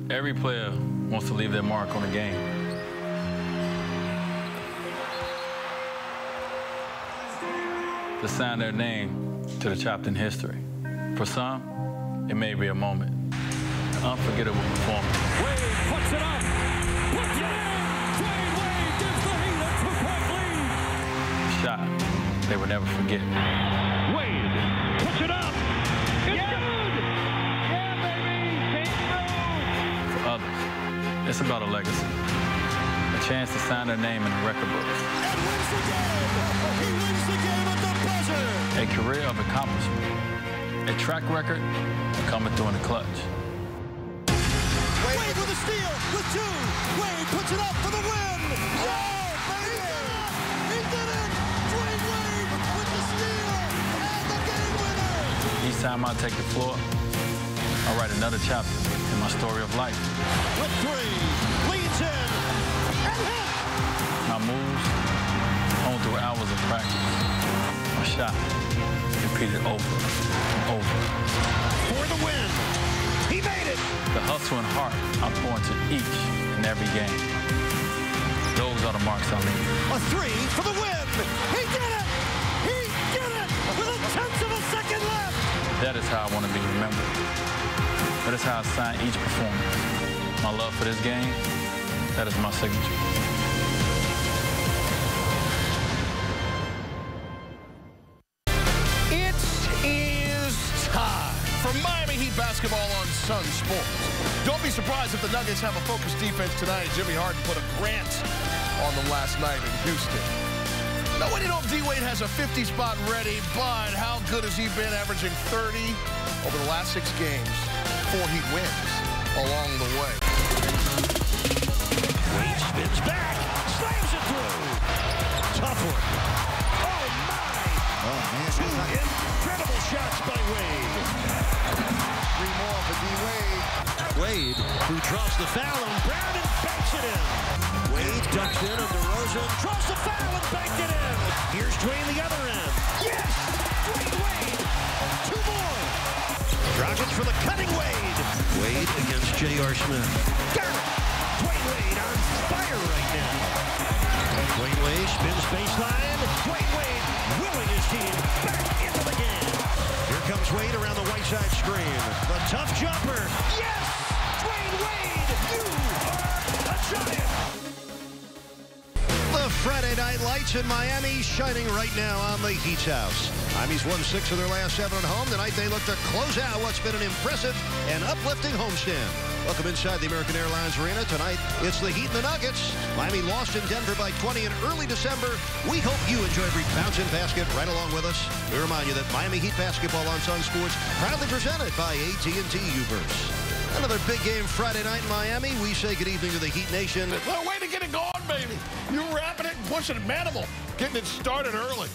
Every player wants to leave their mark on the game. To sign their name to the chapter in history. For some, it may be a moment. An unforgettable performance. Wade puts it up. Puts it in. Wade gives the Heat a 2-point lead. A shot they would never forget. Wade puts it up. It's good. Yeah, baby. Team For others, it's about a legacy. A chance to sign their name in the record books. And wins the game. He wins the game at the buzzer. A career of accomplishment. A track record coming through in the clutch. Wade with a steal with 2. Wade puts it up for the win. Yeah, baby. He did it. Dwayne Wade with the steal and the game winner. Each time I take the floor, I write another chapter in my story of life. With 3, leads in, and hit. My moves, honed through hours of practice. My shot, repeated over and over. For the win. He made it. The hustle and heart I pour into each and every game. Those are the marks I leave. A 3 for the win. He did it. He did it with a tenth of a second left. That is how I want to be remembered. That is how I sign each performance. My love for this game, that is my signature. It is time for Miami Heat basketball on Sunsports. Don't be surprised if the Nuggets have a focused defense tonight. Jimmy Harden put a grant on them last night in Houston. Now, we don't know if D-Wade has a 50 spot ready, but how good has he been, averaging 30 over the last 6 games? 4 Heat wins along the way. Wade spins back, slams it through. Tough one. Oh, my. Oh, man. 2 incredible shots by Wade. 3 more for D-Wade. Wade, who draws the foul on Brown and banks it in. Wade ducks in on DeRozan, draws the foul and banked it in. Here's Dwayne the other end. Yes! Dwayne Wade. 2 more. Dragic for the cutting Wade. Wade against J.R. Smith. Got it! Dwayne Wade on fire right now. Dwayne Wade spins baseline. Dwayne Wade willing his team back into the game. Here comes Wade around the right side screen. The tough jumper. Yes! Dwayne Wade, you are a giant! The Friday night lights in Miami shining right now on the Heat's house. Miami's won 6 of their last 7 at home. Tonight they look to close out what's been an impressive and uplifting homestand. Welcome inside the American Airlines Arena. Tonight, it's the Heat and the Nuggets. Miami lost in Denver by 20 in early December. We hope you enjoy every bounce-in basket right along with us. We remind you that Miami Heat basketball on Sunsports, proudly presented by AT&T U-Verse. Another big game Friday night in Miami. We say good evening to the Heat Nation. Well, way to get it going, baby. You're wrapping it and pushing it. Manimal, getting it started early.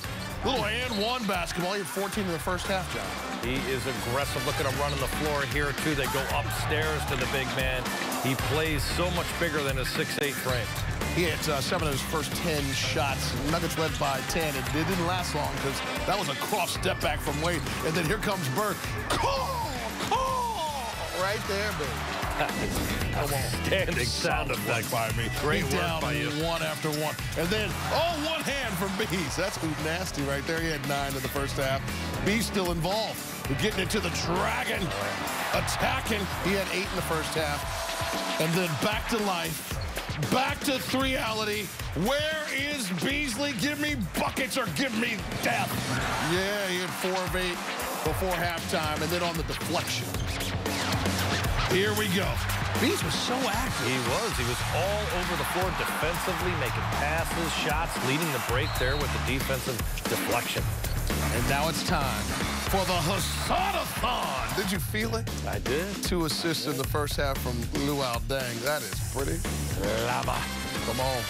Little and 1 basketball. You had 14 in the first half, John. He is aggressive. Look at him running the floor here, too. They go upstairs to the big man. He plays so much bigger than his 6'8" frame. He had 7 of his first 10 shots. Nuggets led by 10. It didn't last long because that was a cross step back from Wade. And then here comes Bird. Call! Right there, baby. Outstanding sound effect by me. Great work down by you. 1 after 1. And then, one hand from Bees. That's who nasty right there. He had 9 in the first half. Bees still involved. We're getting into the dragon. Attacking. He had 8 in the first half. And then back to life. Back to reality. Where is Beasley? Give me buckets or give me death. Yeah, he had 4 of 8 before halftime. And then on the deflection. Here we go. Bees was so active. He was. He was all over the floor defensively, making passes, shots, leading the break there with the defensive deflection. And now it's time for the Hassanathon. Did you feel it? I did. 2 assists in the first half from Luol Deng. That is pretty. Lava. Come on.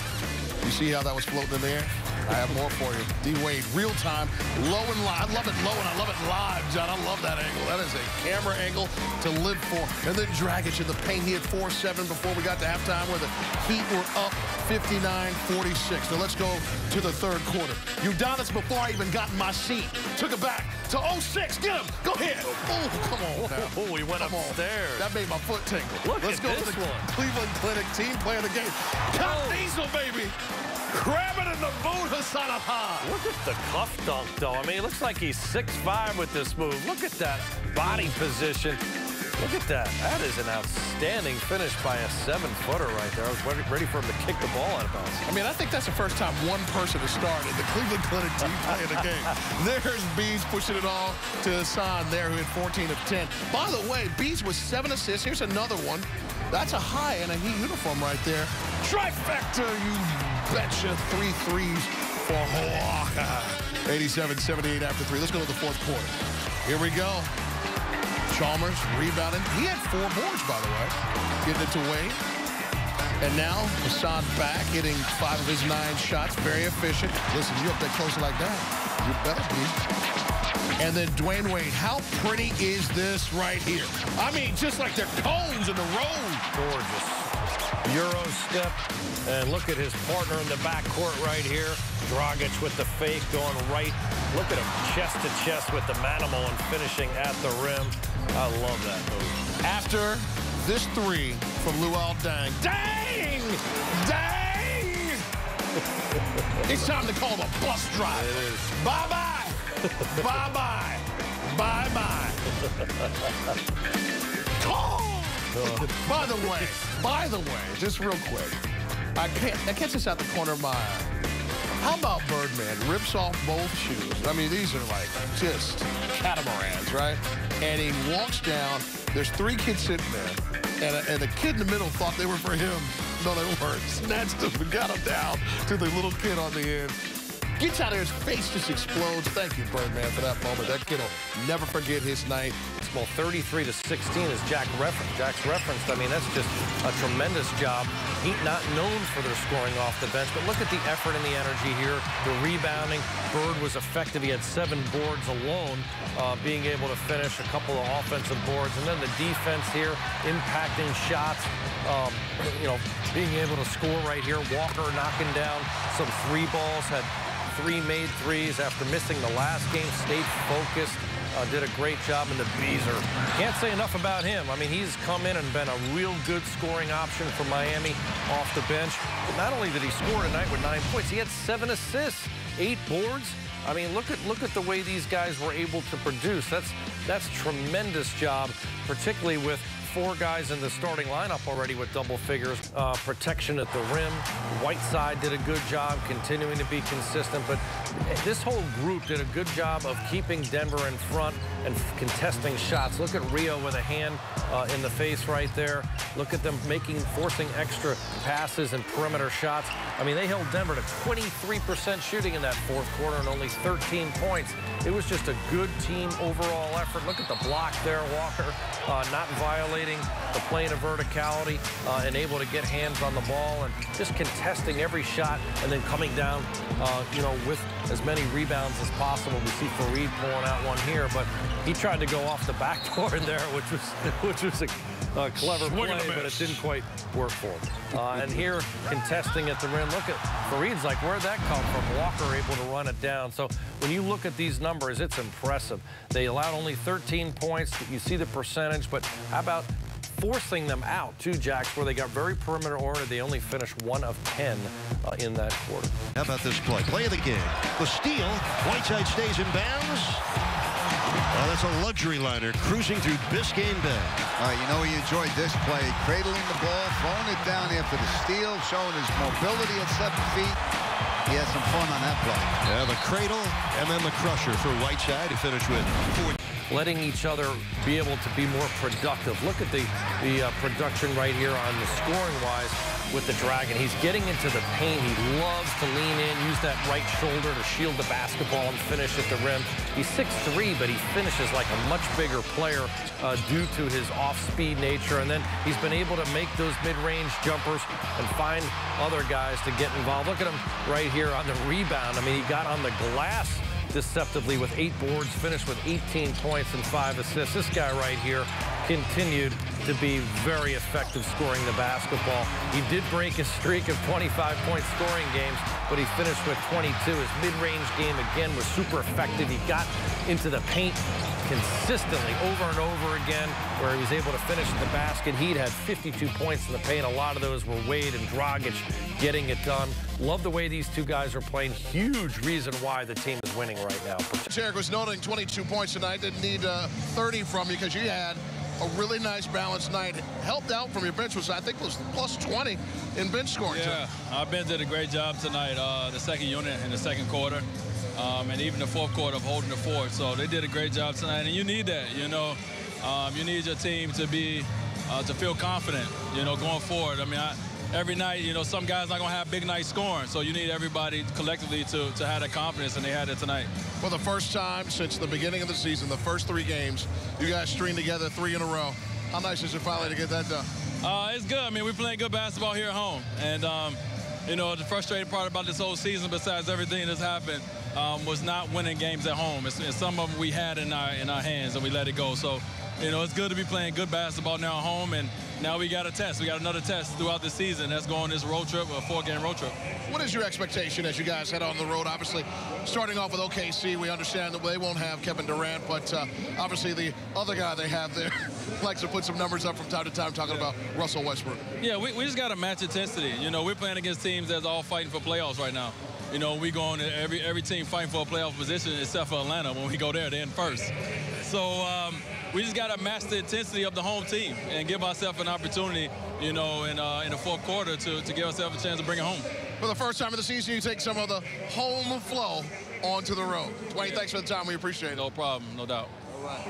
You see how that was floating in the air? I have more for you. D-Wade, real time, low and live. I love it low and I love it live, John. I love that angle. That is a camera angle to live for. And then Dragic in the paint. He had 4-7 before we got to halftime where the Heat were up 59-46. Now let's go to the third quarter. Udonis, before I even got in my seat, took it back to 06. Get him. Go ahead. Oh, come on now. Oh, he went Come on. upstairs. That made my foot tingle. Let's go this to the one. Cleveland Clinic team play of the game. Cut Diesel, baby. Grab it in the boot, Hassan Aha. Look at the cuff dunk, though. I mean, it looks like he's 6'5" with this move. Look at that body position. Look at that. That is an outstanding finish by a 7-footer right there. I was ready for him to kick the ball out of bounds. I mean, I think that's the first time one person has started the Cleveland Clinic team playing the game. There's Bees pushing it all to Hassan there, who had 14 of 10. By the way, Bees with 7 assists. Here's another one. That's a high in a Heat uniform right there. Trifecta, you betcha. 3 threes for Hawaka. 87-78 after 3. Let's go to the fourth quarter. Here we go. Chalmers rebounding. He had 4 boards, by the way. Getting it to Wade. And now Hassan back, hitting 5 of his 9 shots. Very efficient. Listen, you up that close like that, you better be. And then Dwayne Wade. How pretty is this right here? I mean, just like they're cones in the road. Gorgeous. Euro step. And look at his partner in the backcourt right here. Dragic with the fake going right. Look at him chest to chest with the Manimal and finishing at the rim. I love that move. After this 3 from Luol Deng. Dang! Dang! It's time to call the bus driver. It is. Bye-bye. Bye-bye. Bye-bye. Call! By the way, just real quick, I catch this out the corner of my eye. How about Birdman rips off both shoes? I mean, these are like just catamarans, right? And he walks down. There's 3 kids sitting there. And the kid in the middle thought they were for him. No, they weren't. Snatched them and got him down to the little kid on the end. Gets out of his face, just explodes. Thank you, Birdman, for that moment. That kid will never forget his night. Well, 33-16 is Jack's referenced. I mean, that's just a tremendous job. Heat not known for their scoring off the bench, but look at the effort and the energy here. The rebounding. Bird was effective. He had 7 boards alone, being able to finish a couple of offensive boards. And then the defense here, impacting shots, you know, being able to score right here. Walker knocking down some 3 balls, had 3 made threes after missing the last game, stayed focused. Did a great job in the Beezer. Can't say enough about him. I mean, he's come in and been a real good scoring option for Miami off the bench. But not only did he score tonight with 9 points, he had 7 assists, 8 boards. I mean, look at the way these guys were able to produce. That's tremendous job, particularly with 4 guys in the starting lineup already with double figures. Protection at the rim. Whiteside did a good job continuing to be consistent, but this whole group did a good job of keeping Denver in front and contesting shots. Look at Rio with a hand in the face right there. Look at them forcing extra passes and perimeter shots. I mean, they held Denver to 23% shooting in that fourth quarter and only 13 points. It was just a good team overall effort. Look at the block there, Walker, not violating the plane of verticality and able to get hands on the ball and just contesting every shot and then coming down, you know, with as many rebounds as possible. We see Fareed pulling out one here, but he tried to go off the backboard there, which was a clever play, but it didn't quite work for him. And here, contesting at the rim. Look at Fareed's like, where'd that come from? Walker able to run it down. So when you look at these numbers, it's impressive. They allowed only 13 points. You see the percentage, but how about forcing them out, too, Jacks, where they got very perimeter-oriented. They only finished 1 of 10 in that quarter. How about this play? Play of the game. The steal. Whiteside stays in bounds. Oh, that's a luxury liner cruising through Biscayne Bay. All right, you know he enjoyed this play. Cradling the ball, throwing it down after the steal, showing his mobility at 7 feet. He had some fun on that play. Yeah, the cradle and then the crusher for Whiteside to finish with 4. Letting each other be able to be more productive. Look at the production right here on the scoring-wise with the Dragon. He's getting into the paint. He loves to lean in, use that right shoulder to shield the basketball and finish at the rim. He's 6'3", but he finishes like a much bigger player due to his off-speed nature. And then he's been able to make those mid-range jumpers and find other guys to get involved. Look at him right here on the rebound. I mean, he got on the glass deceptively with 8 boards, finished with 18 points and 5 assists. This guy right here continued to be very effective scoring the basketball. He did break his streak of 25-point scoring games, but he finished with 22. His mid-range game, again, was super effective. He got into the paint consistently over and over again, where he was able to finish at the basket. He'd had 52 points in the paint. A lot of those were Wade and Dragic getting it done. Love the way these two guys are playing. Huge reason why the team is winning right now. Eric was noting 22 points tonight. Didn't need 30 from you because you had a really nice balanced night. Helped out from your bench, which I think was plus 20 in bench scoring. Yeah, our bench did a great job tonight. The second unit in the second quarter. And even the fourth quarter of holding the fort. So they did a great job tonight, and you need that, you know. You need your team to be, to feel confident, you know, going forward. I mean, every night, you know, some guys not going to have big nights scoring, so you need everybody collectively to have that confidence, and they had it tonight. For the first time since the beginning of the season, the first 3 games, you guys string together 3 in a row. How nice is it finally to get that done? It's good. I mean, we're playing good basketball here at home, and, you know, the frustrating part about this whole season, besides everything that's happened, was not winning games at home. It's some of them we had in our hands, and we let it go. So, you know, it's good to be playing good basketball now at home, and now we got a test. We got another test throughout the season. That's going this road trip, a 4-game road trip. What is your expectation as you guys head on the road? Obviously, starting off with OKC, we understand that they won't have Kevin Durant, but obviously the other guy they have there likes to put some numbers up from time to time, talking about Russell Westbrook. Yeah, we just got to match intensity. You know, we're playing against teams that's all fighting for playoffs right now. You know, we go on every team fighting for a playoff position except for Atlanta. When we go there, they're in first. So we just got to match the intensity of the home team and give ourselves an opportunity, you know, in the fourth quarter to give ourselves a chance to bring it home. For the first time of the season, you take some of the home flow onto the road. Dwayne, thanks for the time. We appreciate it. No problem, no doubt. All right.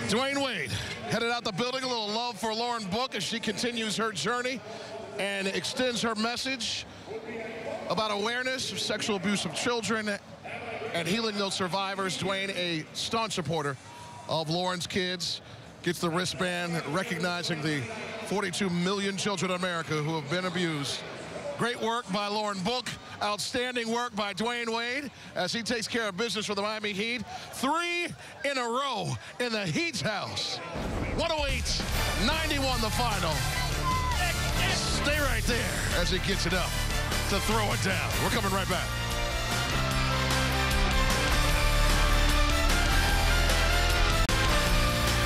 Dwayne Wade headed out the building. A little love for Lauren Book as she continues her journey and extends her message about awareness of sexual abuse of children and healing those survivors. Dwayne, a staunch supporter of Lauren's kids, gets the wristband recognizing the 42 million children in America who have been abused. Great work by Lauren Book. Outstanding work by Dwayne Wade as he takes care of business for the Miami Heat. 3 in a row in the Heat's house. 108-91 the final. Stay right there as he gets it up to throw it down. We're coming right back.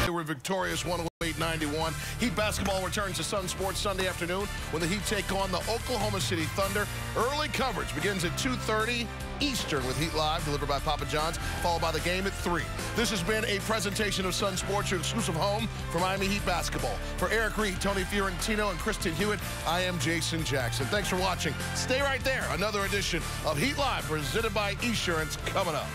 They were victorious 108-91. Heat basketball returns to Sunsports Sunday afternoon when the Heat take on the Oklahoma City Thunder. Early coverage begins at 2:30 Eastern with Heat Live, delivered by Papa John's, followed by the game at 3. This has been a presentation of Sunsports, your exclusive home for Miami Heat basketball. For Eric Reed, Tony Fiorentino, and Kristen Hewitt, I am Jason Jackson. Thanks for watching. Stay right there. Another edition of Heat Live presented by Esurance coming up.